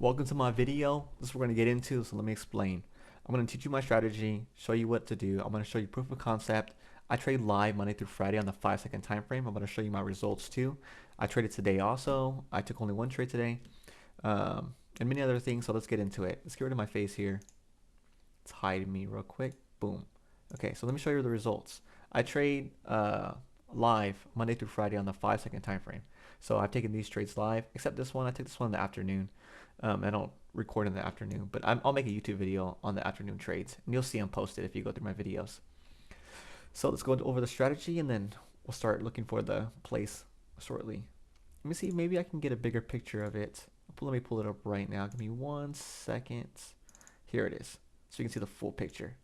Welcome to my video. This is what we're going to get into, so let me explain. I'm going to teach you my strategy, show you what to do. I'm going to show you proof of concept. I trade live Monday through Friday on the 5-second time frame. I'm going to show you my results too. I traded today also. I took only one trade today, and many other things, so let's get into it. Let's get rid of my face here. Let's hide me real quick. Boom. Okay, so let me show you the results. I trade live Monday through Friday on the 5-second time frame. So I've taken these trades live, except this one. I took this one in the afternoon. I don't record in the afternoon, but I'll make a YouTube video on the afternoon trades, and you'll see them posted if you go through my videos. So let's go over the strategy, and then we'll start looking for the place shortly. Let me see, maybe I can get a bigger picture of it. Let me pull it up right now. Give me 1 second. Here it is, so you can see the full picture.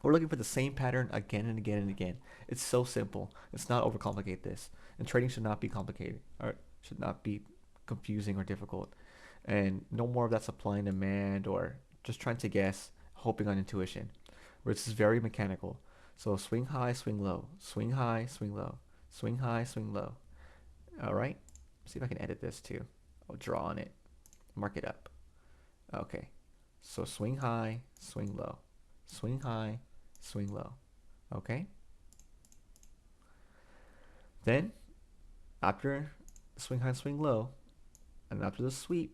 We're looking for the same pattern again and again and again. It's so simple. It's not overcomplicate this. And trading should not be complicated, or should not be confusing or difficult. And no more of that supply and demand or just trying to guess, hoping on intuition. Where this is very mechanical. So swing high, swing low, swing high, swing low, swing high, swing low. All right. See if I can edit this too. I'll draw on it, mark it up. Okay. So swing high, swing low, swing high, swing low. Okay. Then after swing high, swing low, and after the sweep,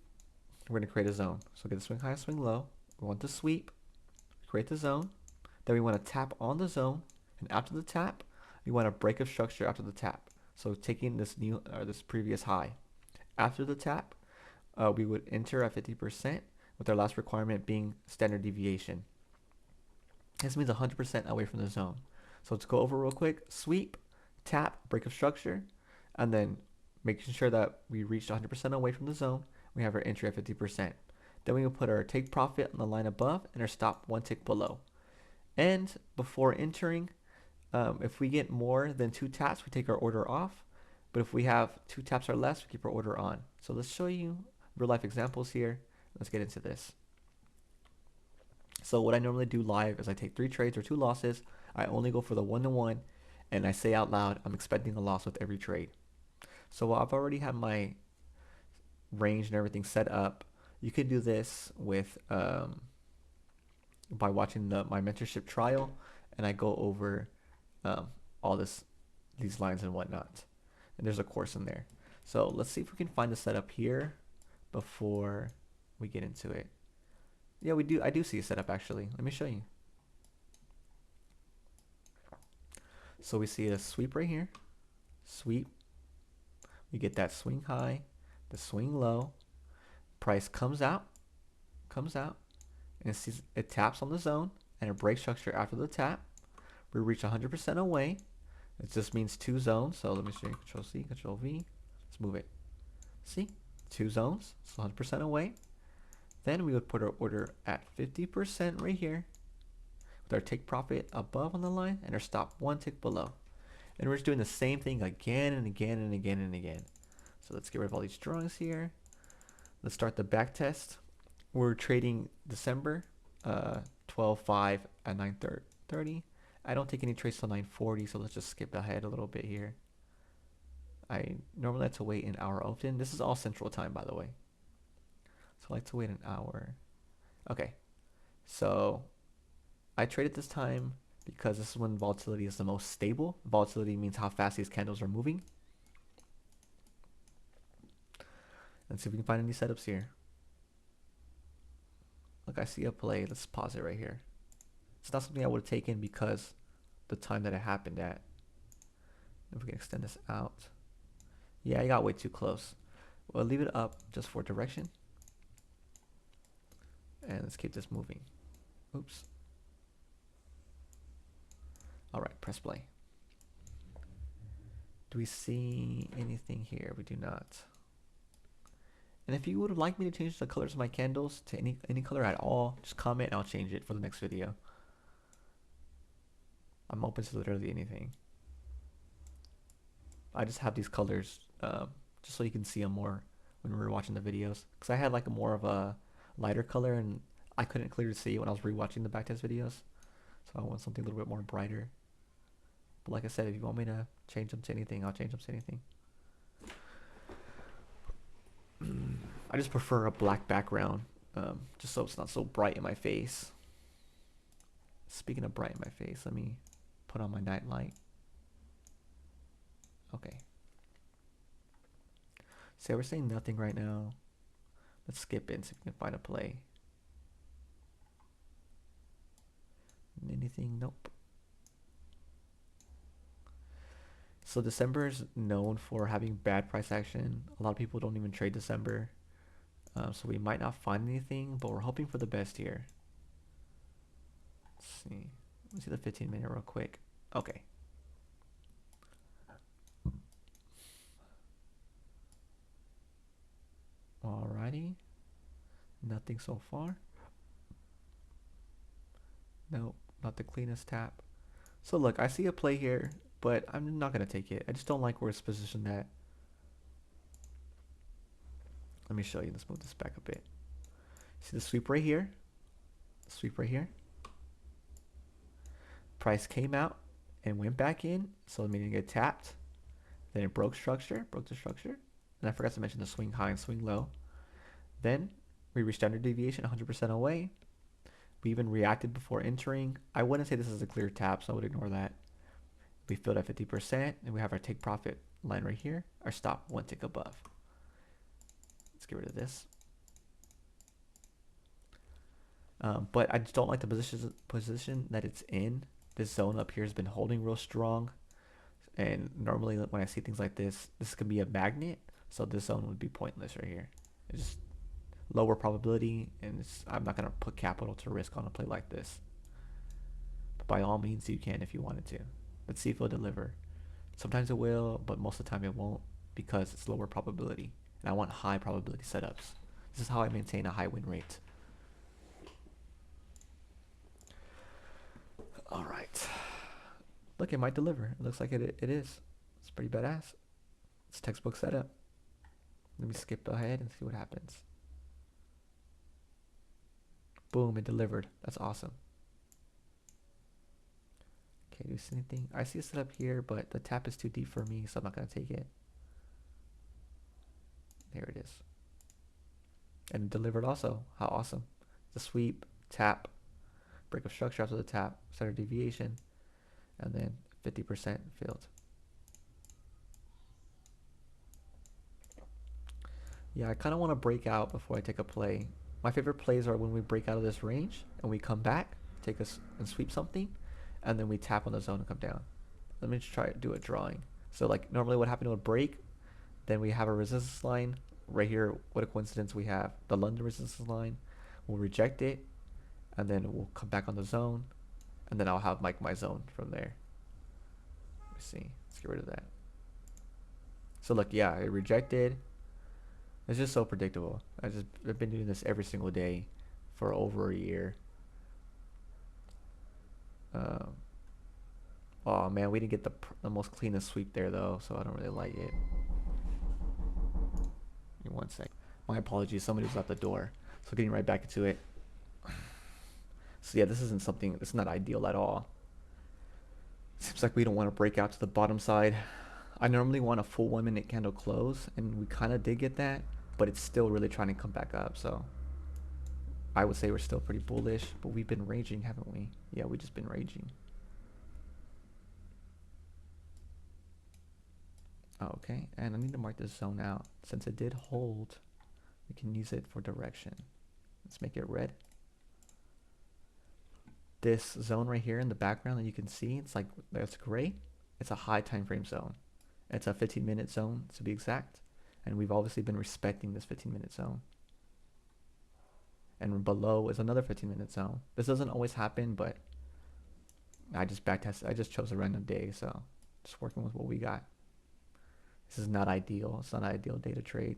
we're going to create a zone. So get the swing high, swing low. We want to sweep, create the zone. Then we want to tap on the zone, and after the tap, we want a break of structure after the tap. So taking this new or this previous high. After the tap, we would enter at 50%, with our last requirement being standard deviation. This means 100% away from the zone. So let's go over real quick. Sweep, tap, break of structure, and then making sure that we reach 100% away from the zone. We have our entry at 50%. Then we will put our take profit on the line above and our stop one tick below. And before entering, if we get more than 2 taps, we take our order off. But if we have 2 taps or less, we keep our order on. So let's show you real life examples here. Let's get into this. So what I normally do live is I take 3 trades or 2 losses. I only go for the 1-to-1, and I say out loud, I'm expecting a loss with every trade. So I've already had my range and everything set up. You could do this with by watching my mentorship trial, and I go over all these lines and whatnot. And there's a course in there. So let's see if we can find the setup here before we get into it. Yeah, we do. I do see a setup actually. Let me show you. So we see a sweep right here. Sweep. We get that swing high, the swing low. Price comes out, and it taps on the zone, and it breaks structure after the tap. We reach 100% away. It just means 2 zones. So let me show you. Control C, Control V. Let's move it. See, 2 zones. So 100% away. Then we would put our order at 50% right here, with our take profit above on the line and our stop one tick below. And we're just doing the same thing again and again and again and again. So let's get rid of all these drawings here. Let's start the back test. We're trading December 12/5 at 9:30. I don't take any trades till 9:40, so let's just skip ahead a little bit here. I normally like to wait an hour often. This is all central time, by the way. So I like to wait an hour. Okay, so I traded this time because this is when volatility is the most stable. Volatility means how fast these candles are moving. Let's see if we can find any setups here. Look, I see a play. Let's pause it right here. It's not something I would have taken because the time that it happened at. If we can extend this out. Yeah, I got way too close. We'll leave it up just for direction. And let's keep this moving. Oops. All right, press play. Do we see anything here? We do not. And if you would like me to change the colors of my candles to any color at all, just comment and I'll change it for the next video. I'm open to literally anything. I just have these colors just so you can see them more when we were watching the videos. Because I had like more of a lighter color and I couldn't clearly see when I was rewatching the backtest videos. So I want something a little bit more brighter. But like I said, if you want me to change them to anything, I'll change them to anything. I just prefer a black background, just so it's not so bright in my face. Speaking of bright in my face, let me put on my night light. Okay. So we're saying nothing right now. Let's skip it and see if we can find a play. Anything? Nope. So December is known for having bad price action. A lot of people don't even trade December. So we might not find anything, but we're hoping for the best here. Let's see. Let's see the 15-minute real quick. Okay. Alrighty. Nothing so far. Nope, not the cleanest tap. So look, I see a play here, but I'm not going to take it. I just don't like where it's positioned at. Let me show you. Let's move this back a bit. See the sweep right here? Sweep right here. Price came out and went back in, so meaning it tapped. Then it broke the structure. And I forgot to mention the swing high and swing low. Then we reached standard deviation 100% away. We even reacted before entering. I wouldn't say this is a clear tap, so I would ignore that. We filled at 50%, and we have our take profit line right here. Our stop one tick above. Let's get rid of this. But I just don't like the position that it's in. This zone up here has been holding real strong. And normally when I see things like this could be a magnet. So this zone would be pointless right here. It's just lower probability, and I'm not going to put capital to risk on a play like this. But by all means, you can if you wanted to. Let's see if it'll deliver. Sometimes it will, but most of the time it won't because it's lower probability. And I want high probability setups. This is how I maintain a high win rate. All right. Look, it might deliver. It looks like it is. It's pretty badass. It's textbook setup. Let me skip ahead and see what happens. Boom, it delivered. That's awesome. Okay, do you see anything? I see a setup here, but the tap is too deep for me, so I'm not going to take it. There it is. And it delivered also. How awesome. The sweep, tap, break of structure after the tap, standard deviation, and then 50% filled. Yeah, I kind of want to break out before I take a play. My favorite plays are when we break out of this range and we come back, take us and sweep something, and then we tap on the zone and come down. Let me just try to do a drawing. So like normally what happened would break, then we have a resistance line right here. What a coincidence, we have the London resistance line. We'll reject it, and then we'll come back on the zone, and then I'll have like my zone from there. Let's see. Let's get rid of that. So look, yeah, it rejected. It's just so predictable. I've been doing this every single day for over a year. Oh man, we didn't get the most cleanest sweep there though, so I don't really like it. Give me 1 sec. My apologies, somebody was at the door. So getting right back into it. So yeah, this is not ideal at all. Seems like we don't want to break out to the bottom side. I normally want a full 1 minute candle close, and we kind of did get that, but it's still really trying to come back up. So I would say we're still pretty bullish, but we've been raging, haven't we? Yeah, we just been raging. Okay, and I need to mark this zone out. Since it did hold, we can use it for direction. Let's make it red. This zone right here in the background that you can see, it's like, that's gray. It's a high time frame zone. It's a 15-minute zone to be exact. And we've obviously been respecting this 15-minute zone. And below is another 15-minute zone. This doesn't always happen, but I just backtested. I just chose a random day, so just working with what we got. This is not ideal. It's not an ideal day to trade.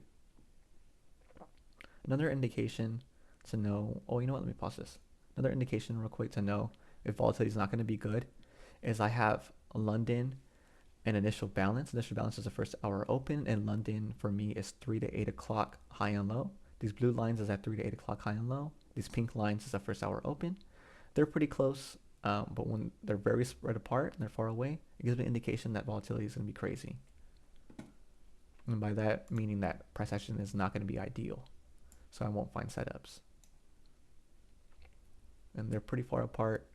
Another indication to know, oh, you know what, let me pause this. Another indication real quick to know if volatility is not going to be good is I have London and initial balance. Initial balance is the first hour open, and London for me is 3 to 8 o'clock high and low. These blue lines is at 3 to 8 o'clock high and low. These pink lines is the first hour open. They're pretty close, but when they're very spread apart and they're far away, it gives me an indication that volatility is going to be crazy. And by that, meaning that price action is not going to be ideal. so I won't find setups. And they're pretty far apart.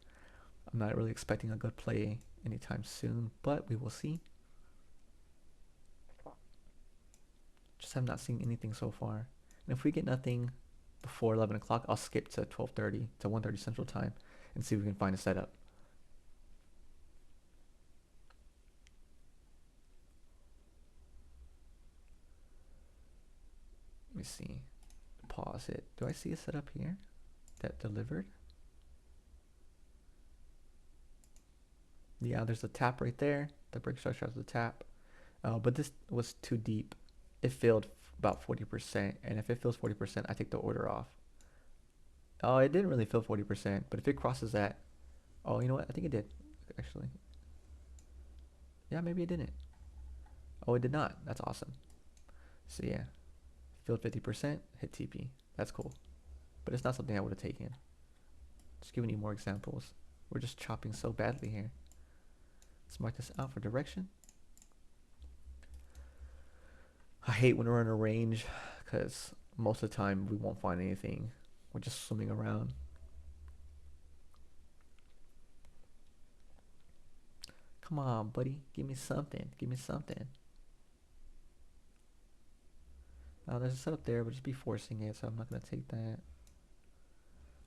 I'm not really expecting a good play anytime soon, but we will see. Just have not seen anything so far. And if we get nothing before 11 o'clock, I'll skip to 12:30 to 1:30 Central Time and see if we can find a setup. Let me see. Pause it. Do I see a setup here that delivered? Yeah, there's a tap right there. The break structure has the tap. But this was too deep. It filled about 40%. And if it fills 40%, I take the order off. Oh, it didn't really fill 40%. But if it crosses that, oh, you know what? I think it did, actually. Yeah, maybe it didn't. Oh, it did not. That's awesome. So yeah, filled 50%, hit TP. That's cool. But it's not something I would have taken. Just giving you more examples. We're just chopping so badly here. Let's mark this out for direction. I hate when we're in a range because most of the time we won't find anything. We're just swimming around. Come on, buddy. Give me something. Give me something. There's a setup there, but just be forcing it, so I'm not going to take that.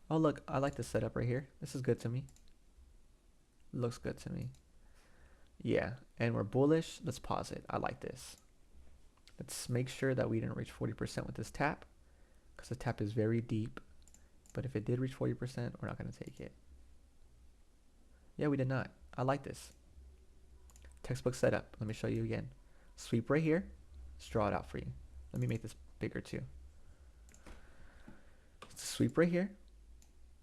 Oh, look. I like this setup right here. This is good to me. Looks good to me. Yeah, and we're bullish. Let's pause it. I like this. Let's make sure that we didn't reach 40% with this tap, because the tap is very deep. But if it did reach 40%, we're not going to take it. Yeah, we did not. I like this. Textbook setup. Let me show you again. Sweep right here. Let's draw it out for you. Let me make this bigger too. Sweep right here.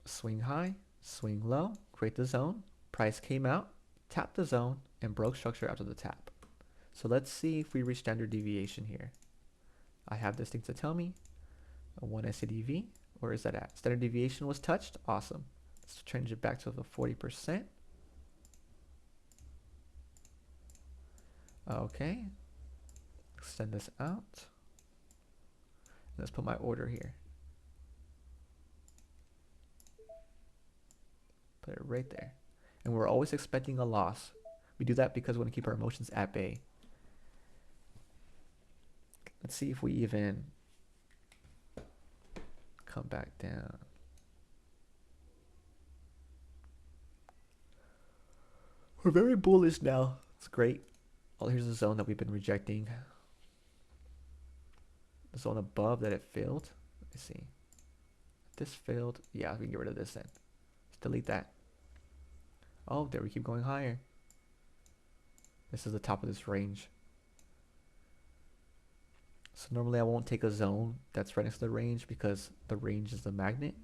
Swing high. Swing low. Create the zone. Price came out. Tapped the zone and broke structure after the tap. So let's see if we reach standard deviation here. I have this thing to tell me. A 1 SADV. Where is that at? Standard deviation was touched. Awesome. Let's change it back to the 40%. Okay. Extend this out. Let's put my order here. Put it right there. And we're always expecting a loss. We do that because we want to keep our emotions at bay. Let's see if we even come back down. We're very bullish now. It's great. Oh, here's the zone that we've been rejecting. The zone above that it failed. Let me see. This failed. Yeah, we can get rid of this then. Let's delete that. Oh, there we keep going higher. This is the top of this range. So normally I won't take a zone that's right next to the range because the range is the magnet,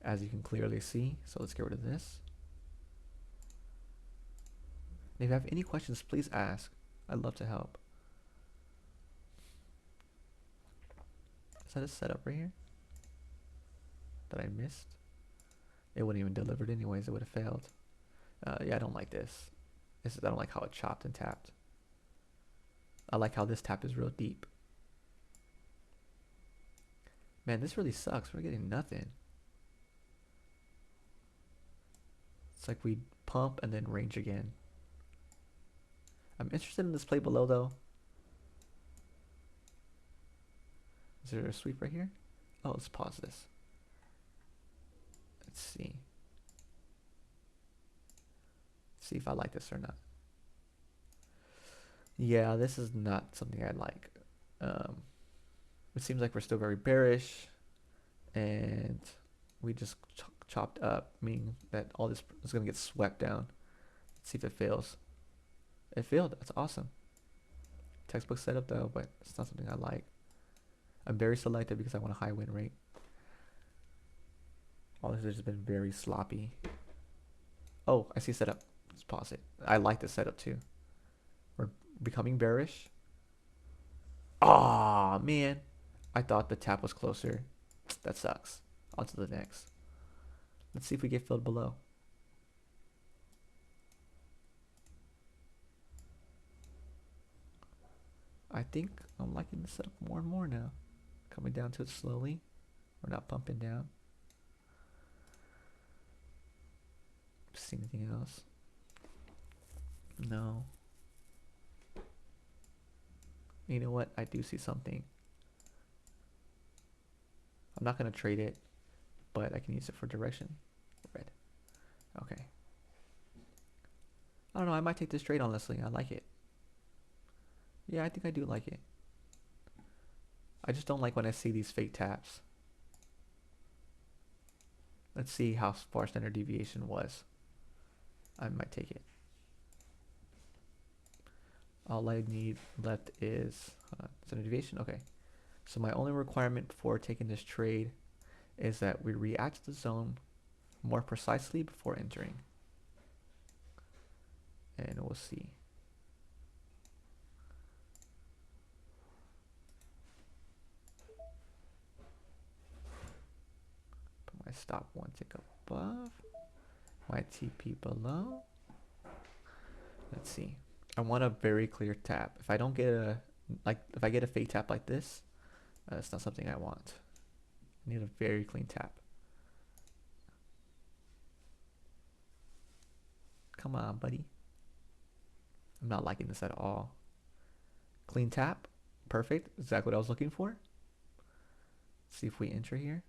as you can clearly see. So let's get rid of this. And if you have any questions, please ask. I'd love to help. Is that a setup right here that I missed? It wouldn't even delivered anyways. It would have failed. Yeah, I don't like this. I don't like how it chopped and tapped. I like how this tap is real deep. Man, this really sucks. We're getting nothing. It's like we pump and then range again. I'm interested in this play below though. Is there a sweep right here? Oh, let's pause this. Let's see. See if I like this or not. Yeah, this is not something I like. It seems like we're still very bearish, and we just chopped up, meaning that all this is going to get swept down. Let's see if it fails. It failed. That's awesome. Textbook setup though, but it's not something I like. I'm very selective because I want a high win rate. All this has just been very sloppy. Oh, I see setup. Let's pause it. I like this setup too. We're becoming bearish. Ah, man. I thought the tap was closer. That sucks. On to the next. Let's see if we get filled below. I think I'm liking the setup more and more now. Coming down to it slowly. We're not pumping down. See anything else? No. You know what? I do see something. I'm not going to trade it, but I can use it for direction. Red. Okay. I don't know. I might take this trade, honestly. I like it. Yeah, I think I do like it. I just don't like when I see these fake taps. Let's see how far standard deviation was. I might take it. All I need left is standard deviation. Okay. So my only requirement before taking this trade is that we react to the zone more precisely before entering. And we'll see. Put my stop one tick above. My TP below. Let's see. I want a very clear tap. If I don't get a, if I get a fake tap like this, it's not something I want. I need a very clean tap. Come on, buddy. I'm not liking this at all. Clean tap. Perfect. Exactly what I was looking for. Let's see if we enter here.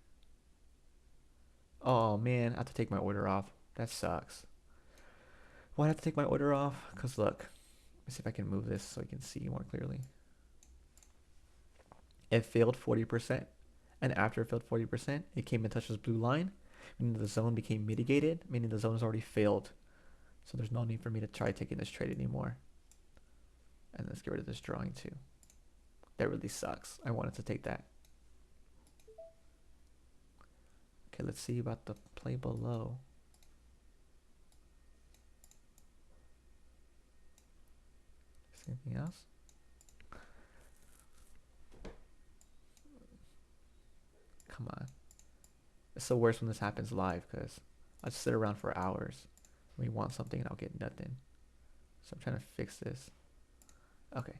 Oh man, I have to take my order off. That sucks. Why do I have to take my order off? Because look, let's see if I can move this so I can see more clearly. It failed 40%, and after it failed 40%, it came and touched this blue line, meaning the zone became mitigated, meaning the zone has already failed. So there's no need for me to try taking this trade anymore. And let's get rid of this drawing too. That really sucks. I wanted to take that. Okay, let's see about the play below. Is there anything else? Come on. It's so worse when this happens live because I just sit around for hours. We want something and I'll get nothing. So I'm trying to fix this. Okay.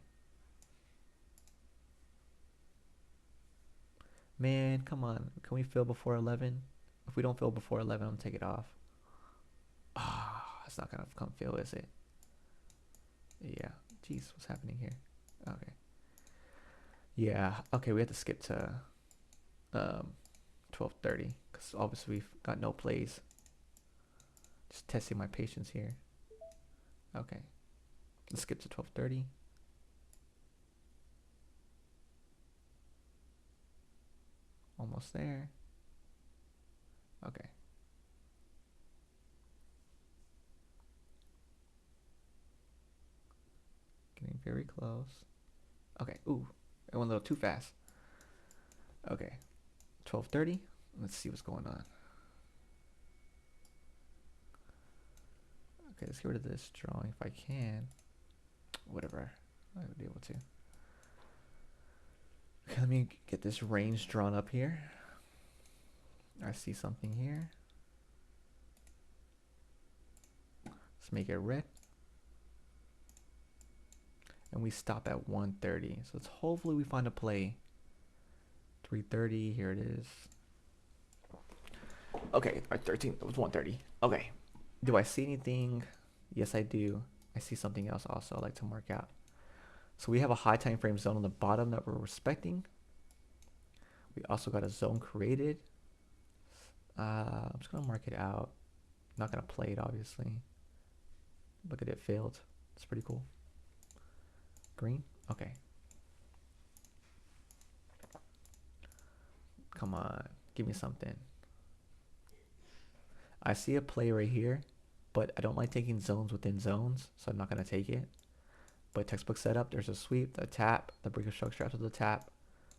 Man, come on. Can we fill before 11? If we don't fill before 11, I'm going to take it off. Ah, oh, it's not going to come fill, is it? Yeah. Jeez, what's happening here? Okay. Yeah. Okay, we have to skip to 12:30 because obviously we've got no plays. Just testing my patience here. Okay. Let's skip to 12:30. Almost there. Okay. Getting very close. Okay. Ooh, I went a little too fast. Okay. 12:30. Let's see what's going on. Okay, let's get rid of this drawing if I can. Whatever. I would be able to. Okay, let me get this range drawn up here. I see something here. Let's make it red. And we stop at 1:30. So let's hopefully we find a play. 3:30, here it is. Okay, 13, it was 1:30. Okay. Do I see anything? Yes, I do. I see something else also I'd like to mark out. So we have a high time frame zone on the bottom that we're respecting. We also got a zone created. I'm just gonna mark it out. I'm not gonna play it, obviously. Look at it, failed. It's pretty cool. Green? Okay. Come on, give me something. I see a play right here, but I don't like taking zones within zones, so I'm not gonna take it. But textbook setup, there's a sweep, the tap, the breaker structure after the tap.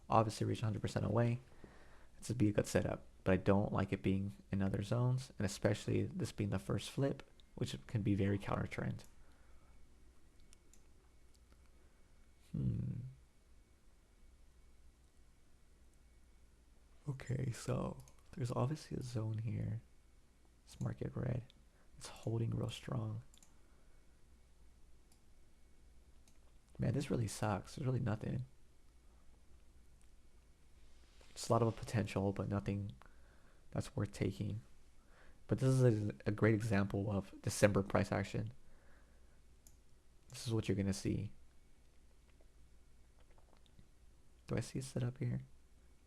Obviously reach 100% away. This would be a good setup, but I don't like it being in other zones, and especially this being the first flip, which can be very counter trend. Okay, so there's obviously a zone here. Let's mark it red. It's holding real strong. Man, this really sucks. There's really nothing. It's a lot of a potential, but nothing that's worth taking. But this is a great example of December price action. This is what you're gonna see. Do I see a setup here?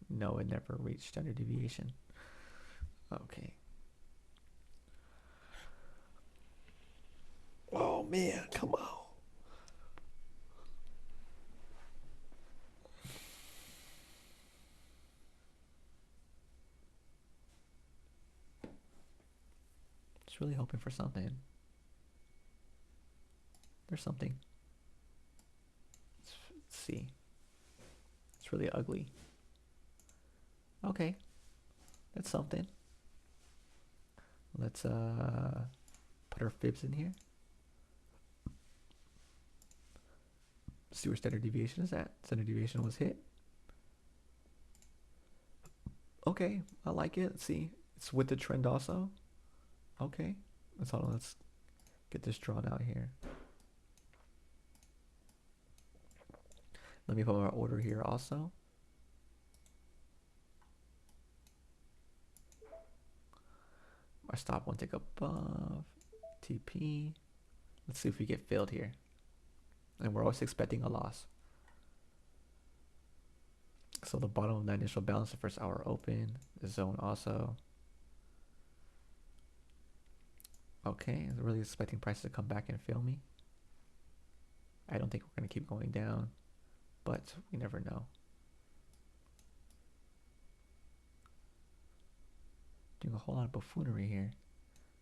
No, it never reached standard deviation. Okay. Oh man, come on. Just really hoping for something. There's something. Let's see. It's really ugly. Okay. That's something. Let's put our fibs in here. See where standard deviation is at. Standard deviation was hit. Okay, I like it. Let's see. It's with the trend also. Okay. Let's get this drawn out here. Let me put my order here also. Our stop won't take above. TP. Let's see if we get filled here. And we're always expecting a loss. So the bottom of that initial balance, the first hour open, the zone also. Okay, I'm really expecting prices to come back and fill me. I don't think we're gonna keep going down, but we never know. Doing a whole lot of buffoonery here.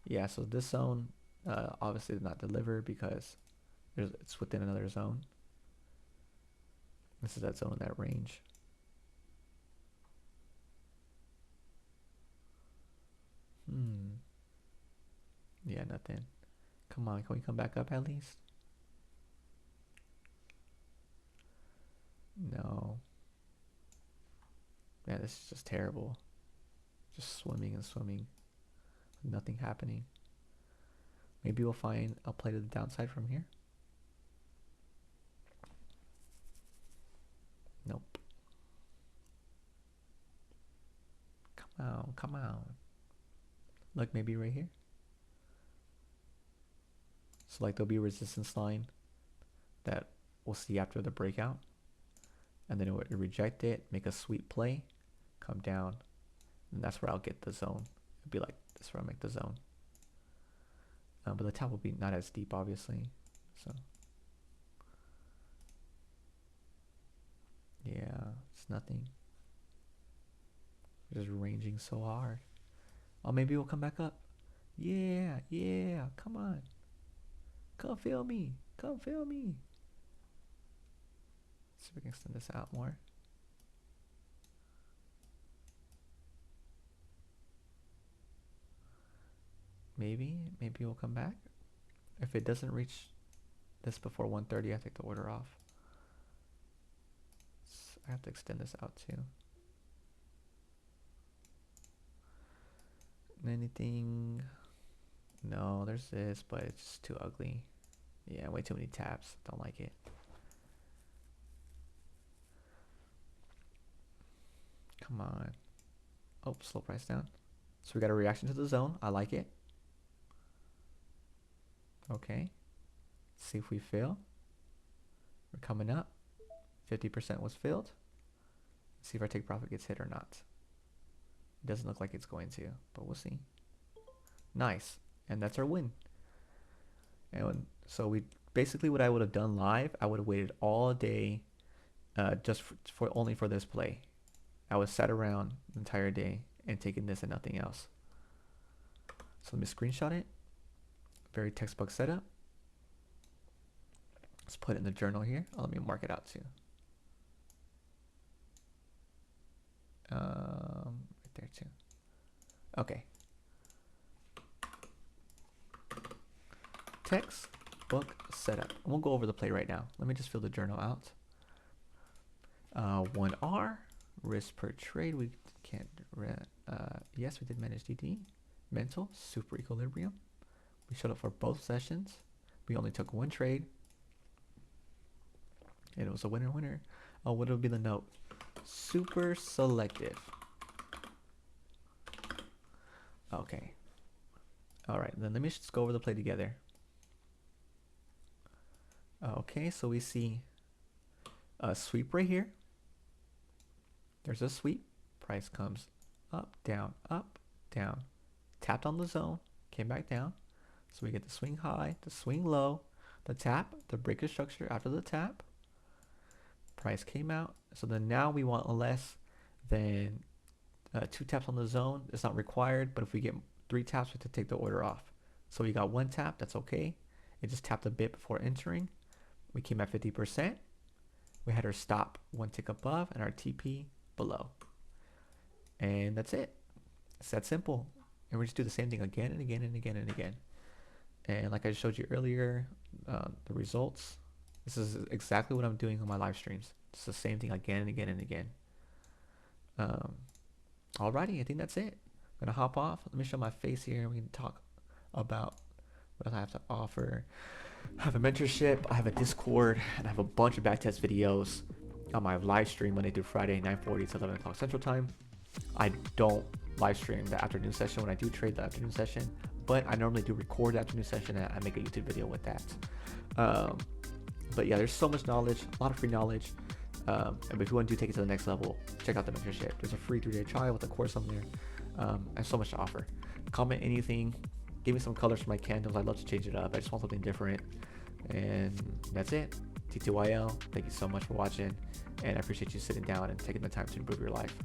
Yeah, so this zone obviously did not deliver because it's within another zone. This is that zone in that range. Yeah, nothing. Come on, can we come back up at least? No. Man, this is just terrible. Just swimming and swimming. Nothing happening. Maybe we'll find a play to the downside from here. Nope. Come on, come on. Look, maybe right here. So like there'll be a resistance line that we'll see after the breakout. And then it would reject it, make a sweep play, come down. And that's where I'll get the zone. It'll be like this where I'll make the zone. But the top will be not as deep, obviously. So yeah, it's nothing. We're just ranging so hard. Oh, maybe we'll come back up. Yeah, yeah, come on. Come feel me. Come feel me. Let's see if we can extend this out more. Maybe we'll come back. If it doesn't reach this before 1:30, I take the order off. So I have to extend this out too. Anything? No, there's this, but it's too ugly. Yeah, way too many tabs. Don't like it. Come on. Oh, slow price down. So we got a reaction to the zone. I like it. Okay. Let's see if we fail. We're coming up. 50% was filled. Let's see if our take profit gets hit or not. It doesn't look like it's going to, but we'll see. Nice. And that's our win. And so we basically, what I would have done live, I would have waited all day just for only for this play. I was sat around the entire day and taking this and nothing else. So let me screenshot it. Very textbook setup. Let's put it in the journal here. Oh, let me mark it out too. Right there too. Okay. Textbook setup. We'll go over the play right now. Let me just fill the journal out. 1R risk per trade. We can't. Yes, we did manage DD. Mental super equilibrium. We showed up for both sessions. We only took one trade. And it was a winner. Oh, what would be the note? super selective. Okay. All right, then let me just go over the play together. Okay, so we see a sweep right here. There's a sweep. Price comes up, down, tapped on the zone, came back down. So we get the swing high, the swing low, the tap, the breaker structure after the tap. Price came out. So then now we want less than 2 taps on the zone. It's not required, but if we get 3 taps, we have to take the order off. So we got 1 tap, that's okay. It just tapped a bit before entering. We came at 50%. We had our stop 1 tick above and our TP below. And that's it. It's that simple. And we just do the same thing again and again and again and again. And like I showed you earlier, the results, this is exactly what I'm doing on my live streams. It's the same thing again and again and again. Alrighty, I think that's it. I'm gonna hop off. Let me show my face here and we can talk about what I have to offer. I have a mentorship, I have a Discord, and I have a bunch of backtest videos on my live stream Monday through Friday, 9:40 to 11 o'clock Central Time. I don't live stream the afternoon session when I do trade the afternoon session, but I normally do record the afternoon session and I make a YouTube video with that. But yeah, there's so much knowledge, a lot of free knowledge. And if you want to take it to the next level, check out the mentorship. There's a free 3-day trial with a course on there. And so much to offer. Comment anything. Give me some colors for my candles. I'd love to change it up. I just want something different. And that's it. T2YL. Thank you so much for watching. And I appreciate you sitting down and taking the time to improve your life.